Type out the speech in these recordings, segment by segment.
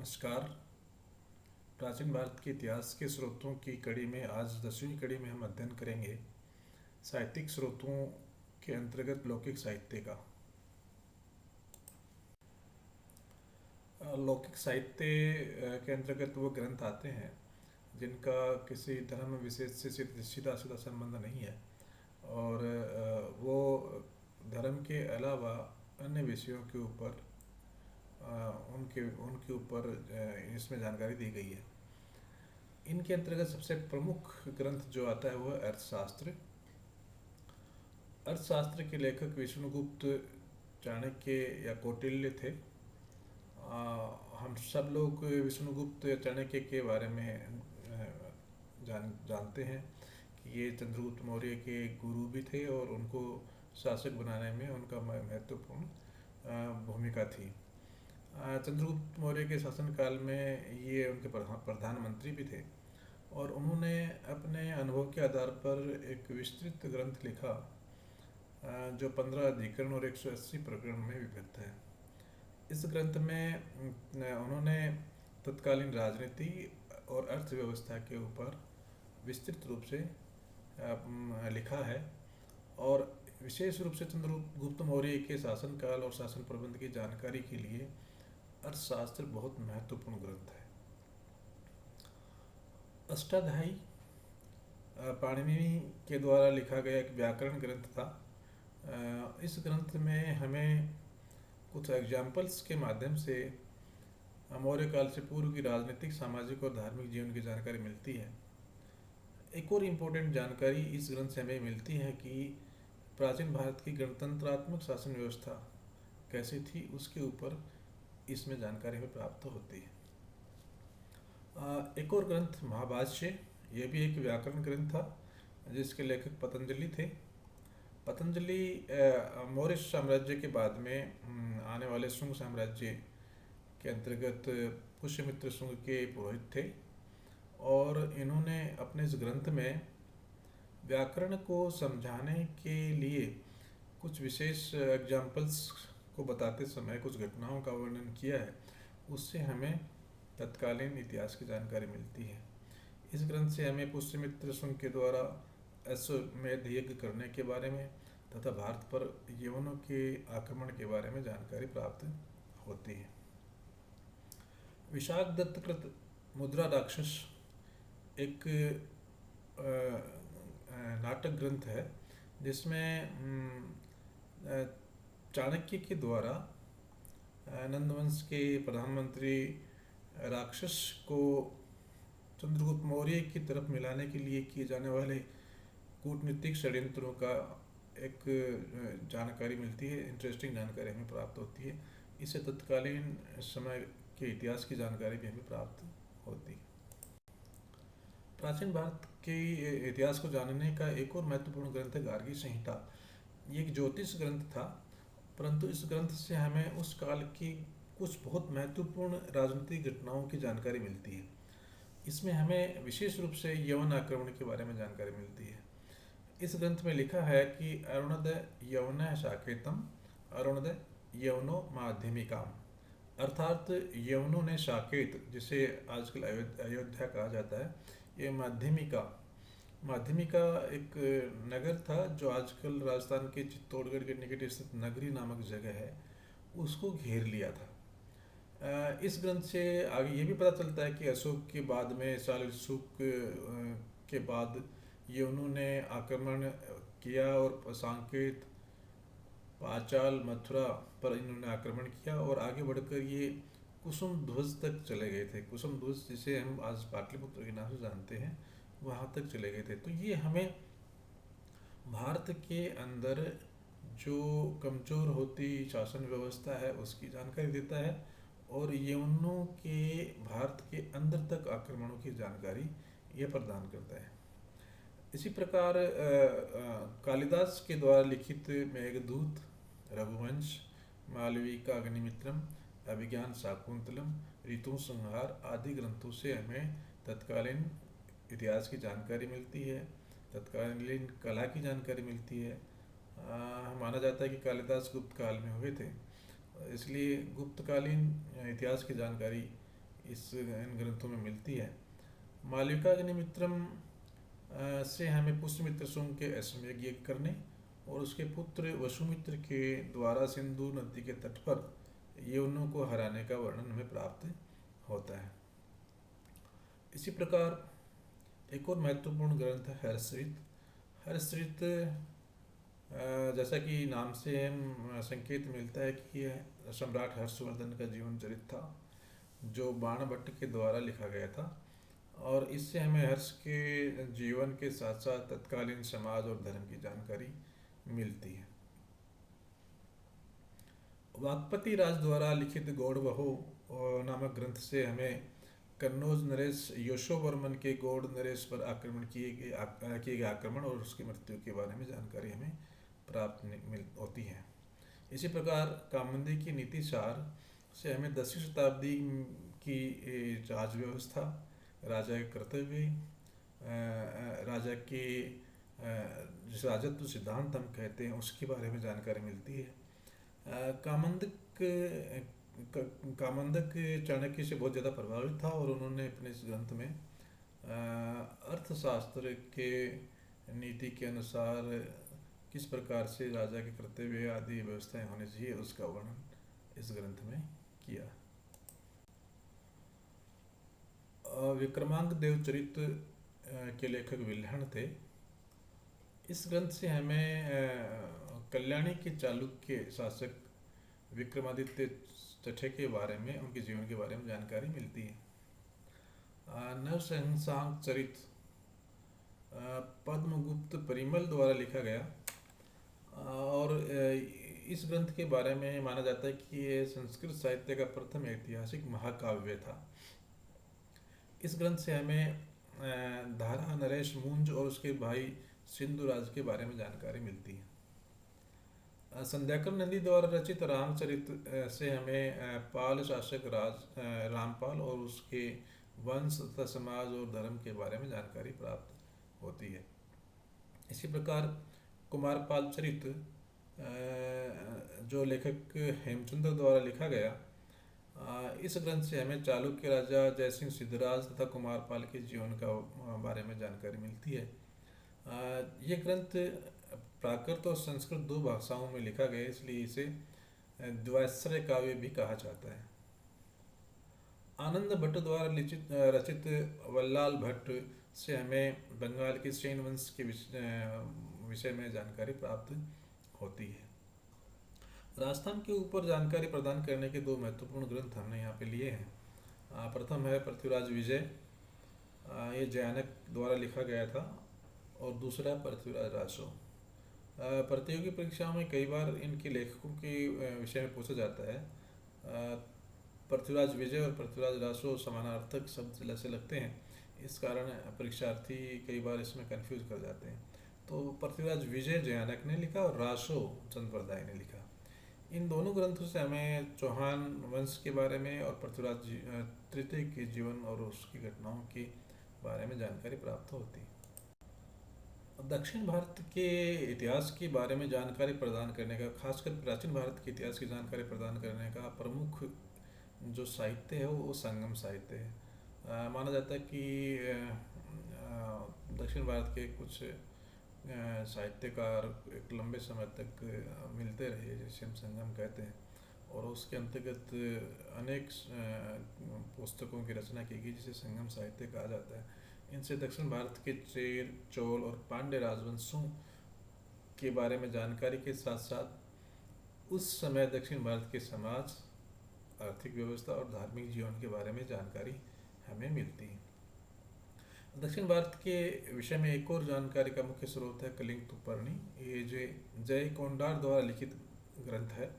नमस्कार। प्राचीन भारत के इतिहास के स्रोतों की कड़ी में आज 10वीं कड़ी में हम अध्ययन करेंगे साहित्यिक स्रोतों के अंतर्गत लौकिक साहित्य का। लौकिक साहित्य के अंतर्गत वो ग्रंथ आते हैं जिनका किसी धर्म विशेष से सीधा सीधा संबंध नहीं है और वो धर्म के अलावा अन्य विषयों के ऊपर उनके उनके ऊपर इसमें जानकारी दी गई है। इनके अंतर्गत सबसे प्रमुख ग्रंथ जो आता है वो है अर्थशास्त्र। अर्थशास्त्र के लेखक विष्णुगुप्त, चाणक्य या कौटिल्य थे। हम सब लोग विष्णुगुप्त या चाणक्य के बारे में जानते हैं कि ये चंद्रगुप्त मौर्य के गुरु भी थे और उनको शासक बनाने में उनका महत्वपूर्ण भूमिका थी। चंद्रगुप्त मौर्य के शासनकाल में ये उनके प्रधानमंत्री भी थे और उन्होंने अपने अनुभव के आधार पर एक विस्तृत ग्रंथ लिखा जो 15 अधिकरण और 180 प्रकरण में विभक्त है। इस ग्रंथ में उन्होंने तत्कालीन राजनीति और अर्थव्यवस्था के ऊपर विस्तृत रूप से लिखा है और विशेष रूप से चंद्रगुप्त मौर्य के शासनकाल और शासन प्रबंध की जानकारी के लिए अर्थशास्त्र बहुत महत्वपूर्ण ग्रंथ है। अष्टाध्यायी पाणिनि के द्वारा लिखा गया एक व्याकरण ग्रंथ था। इस ग्रंथ में हमें कुछ एग्जाम्पल्स के माध्यम से मौर्य काल से पूर्व की राजनीतिक, सामाजिक और धार्मिक जीवन की जानकारी मिलती है। एक और इम्पोर्टेंट जानकारी इस ग्रंथ से हमें मिलती है कि प्राचीन भारत की गणतंत्रात्मक शासन व्यवस्था कैसी थी, उसके ऊपर इसमें जानकारी हमें प्राप्त होती है। एक और ग्रंथ महाभाष्य, यह भी एक व्याकरण ग्रंथ था जिसके लेखक पतंजलि थे। पतंजलि मौर्य साम्राज्य के बाद में आने वाले शुंग साम्राज्य के अंतर्गत पुष्यमित्र शुंग के पुरोहित थे और इन्होंने अपने इस ग्रंथ में व्याकरण को समझाने के लिए कुछ विशेष एग्जाम्पल्स को बताते समय कुछ घटनाओं का वर्णन किया है। उससे हमें तत्कालीन इतिहास की जानकारी मिलती है। इस ग्रंथ से हमें पुष्यमित्र शुंग के द्वारा अश्वमेध यज्ञ करने के बारे में तथा भारत पर यवनों के आक्रमण के बारे में जानकारी प्राप्त होती है। विशाख दत्त कृत मुद्रा राक्षस एक नाटक ग्रंथ है जिसमें चाणक्य के द्वारा नंदवंश के प्रधानमंत्री राक्षस को चंद्रगुप्त मौर्य की तरफ मिलाने के लिए किए जाने वाले कूटनीतिक षड्यंत्रों का एक जानकारी मिलती है। इंटरेस्टिंग जानकारी हमें प्राप्त होती है। इससे तत्कालीन समय के इतिहास की जानकारी भी हमें प्राप्त होती है। प्राचीन भारत के इतिहास को जानने का एक और महत्वपूर्ण ग्रंथ है गार्गी संहिता। ये एक ज्योतिष ग्रंथ था, परंतु इस ग्रंथ से हमें उस काल की कुछ बहुत महत्वपूर्ण राजनीतिक घटनाओं की जानकारी मिलती है। इसमें हमें विशेष रूप से यवन आक्रमण के बारे में जानकारी मिलती है। इस ग्रंथ में लिखा है कि अरुणोदय यवन शाकेतम अरुणोदय यवनो माध्यमिकाम, अर्थात यवनों ने शाकेत, जिसे आजकल अयोध्या कहा जाता है, ये माध्यमिका एक नगर था जो आजकल राजस्थान के चित्तौड़गढ़ के निकट स्थित नगरी नामक जगह है, उसको घेर लिया था। इस ग्रंथ से आगे ये भी पता चलता है कि अशोक के बाद में शाल्यशुक के बाद यवनों ने आक्रमण किया और सांकेत, पांचाल, मथुरा पर इन्होंने आक्रमण किया और आगे बढ़कर ये कुसुम ध्वज तक चले गए थे। कुसुम ध्वज जिसे हम आज पाटलिपुत्र के नाम से जानते हैं, वहाँ तक चले गए थे। तो ये हमें भारत के अंदर जो कमजोर होती शासन व्यवस्था है उसकी जानकारी देता है और यवनों के भारत के अंदर तक आक्रमणों की जानकारी ये प्रदान करता है। इसी प्रकार कालिदास के द्वारा लिखित मेघदूत, रघुवंश, मालविका का अग्निमित्रम, अभिज्ञान शाकुंतलम, ऋतु संहार आदि ग्रंथों से हमें तत्कालीन इतिहास की जानकारी मिलती है, तत्कालीन कला की जानकारी मिलती है। माना जाता है कि कालिदास गुप्त काल में हुए थे, इसलिए गुप्तकालीन इतिहास की जानकारी इस इन ग्रंथों में मिलती है। मालविकाग्निमित्रम से हमें पुष्यमित्र सोम के अश्वमेध यज्ञ करने और उसके पुत्र वसुमित्र के द्वारा सिंधु नदी के तट पर यवनों को हराने का वर्णन हमें प्राप्त होता है। इसी प्रकार एक और महत्वपूर्ण ग्रंथ है हर्षरित। हर्षरित जैसा कि नाम से हम संकेत मिलता है कि यह सम्राट हर्षवर्धन का जीवन चरित था, जो बाणभट्ट के द्वारा लिखा गया था, और इससे हमें हर्ष के जीवन के साथ साथ तत्कालीन समाज और धर्म की जानकारी मिलती है। वाकपति राज द्वारा लिखित गौड़वहो नामक ग्रंथ से हमें कन्नौज नरेश यशोवर्मन के गौड़ नरेश पर आक्रमण किए गए आक्रमण और उसकी मृत्यु के बारे में जानकारी हमें प्राप्त होती है। इसी प्रकार कामंदी की नीति सार से हमें 10वीं शताब्दी की राज व्यवस्था, राजा के कर्तव्य, राजा के जिस राजत्व सिद्धांत हम कहते हैं उसके बारे में जानकारी मिलती है। कामंदक चाणक्य से बहुत ज़्यादा प्रभावित था और उन्होंने अपने इस ग्रंथ में अर्थशास्त्र के नीति के अनुसार किस प्रकार से राजा के कर्तव्य आदि व्यवस्थाएं होनी चाहिए उसका वर्णन इस ग्रंथ में किया। विक्रमांक देवचरित के लेखक विल्हण थे। इस ग्रंथ से हमें कल्याणी के चालुक्य शासक विक्रमादित्य चौथे के बारे में, उनके जीवन के बारे में जानकारी मिलती है। नरसिंहांक चरित पद्मगुप्त परिमल द्वारा लिखा गया और इस ग्रंथ के बारे में माना जाता है कि ये संस्कृत साहित्य का प्रथम ऐतिहासिक महाकाव्य था। इस ग्रंथ से हमें धारा, नरेश, मुंज और उसके भाई सिंधुराज के बारे में जानकारी मिलती है। संध्याकर नंदी द्वारा रचित रामचरित से हमें पाल शासक रामपाल और उसके वंश तथा समाज और धर्म के बारे में जानकारी प्राप्त होती है। इसी प्रकार कुमारपाल चरित जो लेखक हेमचंद्र द्वारा लिखा गया, इस ग्रंथ से हमें चालुक्य राजा जयसिंह सिद्धराज तथा कुमारपाल के जीवन का बारे में जानकारी मिलती है। ये ग्रंथ प्राकृत और संस्कृत दो भाषाओं में लिखा गया, इसलिए इसे द्वैश्रय काव्य भी कहा जाता है। आनंद भट्ट द्वारा रचित वल्लाल भट्ट से हमें बंगाल के सेन वंश के विषय में जानकारी प्राप्त होती है। राजस्थान के ऊपर जानकारी प्रदान करने के दो महत्वपूर्ण ग्रंथ हमने यहाँ पे लिए हैं। प्रथम है पृथ्वीराज विजय, ये जयानक द्वारा लिखा गया था, और दूसरा पृथ्वीराज रासो। प्रतियोगी परीक्षाओं में कई बार इनके लेखकों के विषय में पूछा जाता है। पृथ्वीराज विजय और पृथ्वीराज रासो समानार्थक शब्द जैसे लगते हैं, इस कारण परीक्षार्थी कई बार इसमें कंफ्यूज कर जाते हैं। तो पृथ्वीराज विजय जयानक ने लिखा और रासो चंद्रप्रदाय ने लिखा। इन दोनों ग्रंथों से हमें चौहान वंश के बारे में और पृथ्वीराज तृतीय के जीवन और उसकी घटनाओं के बारे में जानकारी प्राप्त होती है। दक्षिण भारत के इतिहास के बारे में जानकारी प्रदान करने का, खासकर प्राचीन भारत के इतिहास की जानकारी प्रदान करने का प्रमुख जो साहित्य है वो संगम साहित्य है। माना जाता है कि दक्षिण भारत के कुछ साहित्यकार एक लंबे समय तक मिलते रहे, जिसे हम संगम कहते हैं, और उसके अंतर्गत अनेक पुस्तकों की रचना की गई जिसे संगम साहित्य कहा जाता है। इनसे दक्षिण भारत के चेर, चोल और पांड्य राजवंशों के बारे में जानकारी के साथ साथ उस समय दक्षिण भारत के समाज, आर्थिक व्यवस्था और धार्मिक जीवन के बारे में जानकारी हमें मिलती है। दक्षिण भारत के विषय में एक और जानकारी का मुख्य स्रोत है कलिंग तुपर्णी। ये जय कोंडार द्वारा लिखित ग्रंथ है।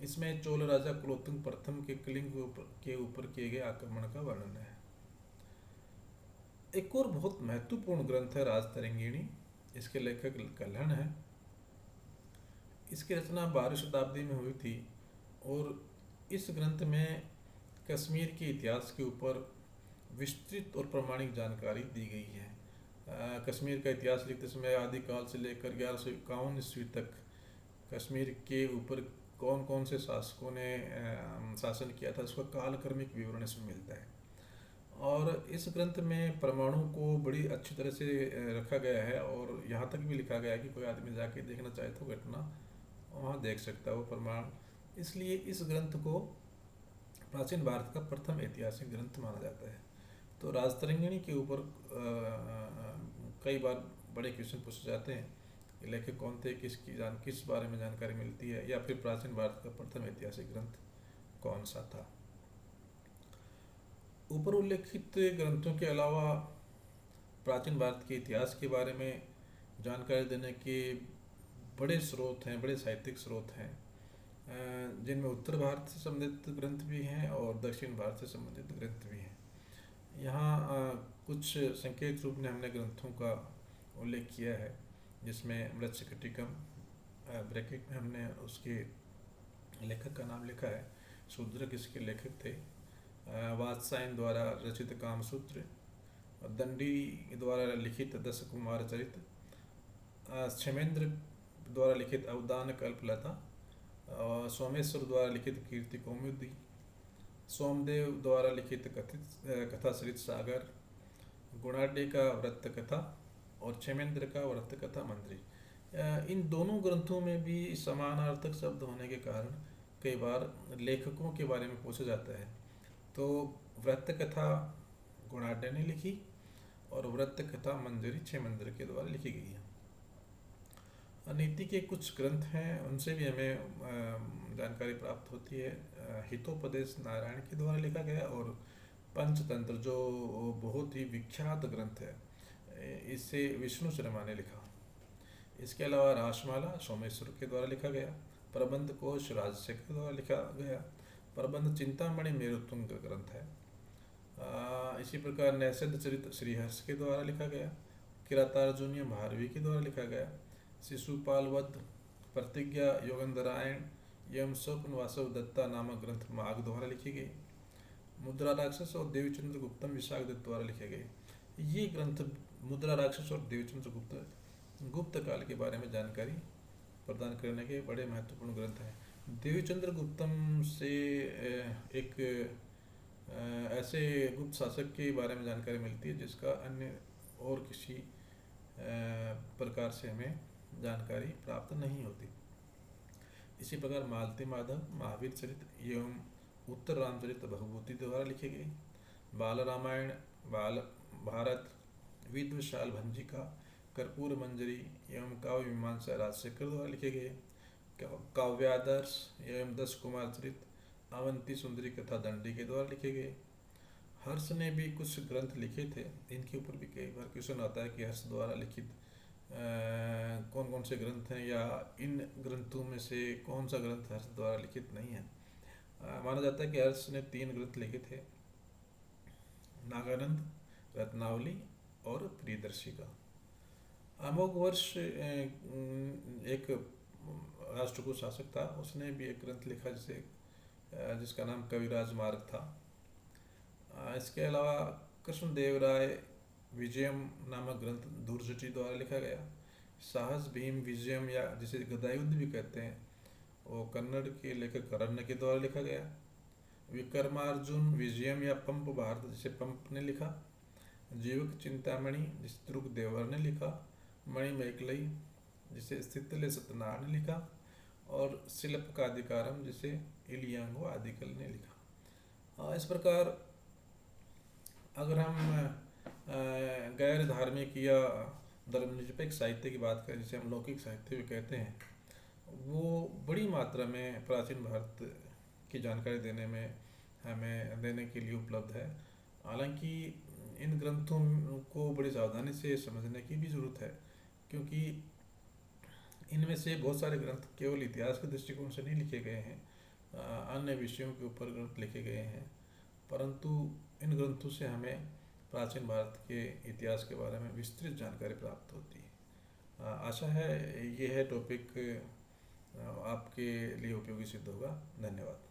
इसमें चोल राजा कुलोत्तुंग प्रथम के कलिंग के ऊपर किए गए आक्रमण का वर्णन है। एक और बहुत महत्वपूर्ण ग्रंथ है राजतरंगिणी। इसके लेखक कल्हण है। इसकी रचना 12वीं शताब्दी में हुई थी और इस ग्रंथ में कश्मीर के इतिहास के ऊपर विस्तृत और प्रामाणिक जानकारी दी गई है। कश्मीर का इतिहास लिखते समय आदिकाल से लेकर 1151 ईस्वी तक कश्मीर के ऊपर कौन कौन से शासकों ने शासन किया था, उसका कालक्रमिक विवरण इसमें मिलता है। और इस ग्रंथ में परमाणु को बड़ी अच्छी तरह से रखा गया है, और यहाँ तक भी लिखा गया है कि कोई आदमी जाके देखना चाहे तो घटना वहाँ देख सकता है वो परमाणु। इसलिए इस ग्रंथ को प्राचीन भारत का प्रथम ऐतिहासिक ग्रंथ माना जाता है। तो राजतरंगिणी के ऊपर कई बार बड़े क्वेश्चन पूछे जाते हैं कि लेखक कौन थे, किस बारे में जानकारी मिलती है, या फिर प्राचीन भारत का प्रथम ऐतिहासिक ग्रंथ कौन सा था। ऊपर उल्लेखित ग्रंथों के अलावा प्राचीन भारत के इतिहास के बारे में जानकारी देने के बड़े स्रोत हैं, बड़े साहित्यिक स्रोत हैं, जिनमें उत्तर भारत से संबंधित ग्रंथ भी हैं और दक्षिण भारत से संबंधित ग्रंथ भी हैं। यहाँ कुछ संकेत रूप में हमने ग्रंथों का उल्लेख किया है, जिसमें मृच्छकटिकम ब्रैकेट में हमने उसके लेखक का नाम लिखा है, शूद्रक इसके लेखक थे। वात्सायन द्वारा रचित कामसूत्र, दंडी द्वारा लिखित दस कुमार चरित, क्षेमेंद्र द्वारा लिखित अवदान कल्पलता, सोमेश्वर द्वारा लिखित कीर्ति कौमुदी, सोमदेव द्वारा लिखित कथा सरित सागर, गुणाढ्य का व्रत कथा और क्षेमेंद्र का व्रत कथा मंत्री। इन दोनों ग्रंथों में भी समानार्थक शब्द होने के कारण कई बार लेखकों के बारे में पूछा जाता है। तो व्रत कथा गुणाढ्य ने लिखी और व्रत कथा मंजरी क्षेमेंद्र के द्वारा लिखी गई है। नीति के कुछ ग्रंथ हैं, उनसे भी हमें जानकारी प्राप्त होती है। हितोपदेश नारायण के द्वारा लिखा गया, और पंचतंत्र जो बहुत ही विख्यात ग्रंथ है, इसे विष्णु शर्मा ने लिखा। इसके अलावा रासमाला सोमेश्वर के द्वारा लिखा गया, प्रबंध कोश राजशेखर के द्वारा लिखा गया, प्रबंध चिंतामणि मेरुतुंग ग्रंथ है। इसी प्रकार नैषध चरित श्रीहर्ष के द्वारा लिखा गया, किरातार्जुनीय भारवी के द्वारा लिखा गया, शिशुपाल वध, प्रतिज्ञा योगेंद्रायण एवं स्वप्न वासव दत्ता नामक ग्रंथ माघ द्वारा लिखी गई, मुद्रा राक्षस और देवीचंद्र गुप्तम विशाख दत्त द्वारा लिखे गए। ये ग्रंथ मुद्रा राक्षस और देवीचंद्र गुप्त काल के बारे में जानकारी प्रदान करने के बड़े महत्वपूर्ण ग्रंथ हैं। देवीचंद्र गुप्तम से एक ऐसे गुप्त शासक के बारे में जानकारी मिलती है जिसका अन्य और किसी प्रकार से हमें जानकारी प्राप्त नहीं होती। इसी प्रकार मालती माधव, महावीर चरित एवं उत्तर रामचरित भगवती द्वारा लिखे गए, बाल रामायण, बाल भारत, विद्वशाल भंजिका, कर्पूर मंजरी एवं काव्य मीमांसा राजशेखर द्वारा लिखे गए, काव्यादर्श एवं दस कुमार चरित, अवंती सुंदरी कथा दंडी के द्वारा लिखे गए। हर्ष ने भी कुछ ग्रंथ लिखे थे, इनके ऊपर भी कई बार क्वेश्चन आता है कि हर्ष द्वारा लिखित कौन कौन से ग्रंथ हैं, या इन ग्रंथों में से कौन सा ग्रंथ हर्ष द्वारा लिखित नहीं है। माना जाता है कि हर्ष ने 3 ग्रंथ लिखे थे, नागानंद, रत्नावली और प्रियदर्शिका। अमोघ वर्ष एक राष्ट्रकूट शासक था, उसने भी एक ग्रंथ लिखा जिसका नाम कविराज मार्ग था। इसके अलावा कृष्णदेव राय विजयम नामक ग्रंथ दूरजटी द्वारा लिखा गया। साहस भीम विजयम, या जिसे गदायुद्ध भी कहते हैं, वो कन्नड़ के लेखक अरण्य के द्वारा लिखा गया। विक्रमार्जुन विजयम या पंप भारत, जिसे पंप ने लिखा। जीवक चिंतामणि, जिसे ध्रुव देवर ने लिखा। मणिमेखलई, जिसे स्थितले सत्यनारायण ने लिखा। और शिल्प का अधिकारम, जिसे इलियांगो आदिकल ने लिखा। इस प्रकार अगर हम गैर धार्मिक या धर्मनिरपेक्ष साहित्य की बात करें, जिसे हम लौकिक साहित्य भी कहते हैं, वो बड़ी मात्रा में प्राचीन भारत की जानकारी देने के लिए उपलब्ध है। हालांकि इन ग्रंथों को बड़ी सावधानी से समझने की भी ज़रूरत है, क्योंकि इनमें से बहुत सारे ग्रंथ केवल इतिहास के दृष्टिकोण से नहीं लिखे गए हैं, अन्य विषयों के ऊपर ग्रंथ लिखे गए हैं, परंतु इन ग्रंथों से हमें प्राचीन भारत के इतिहास के बारे में विस्तृत जानकारी प्राप्त होती है। आशा है यह टॉपिक आपके लिए उपयोगी सिद्ध होगा। धन्यवाद।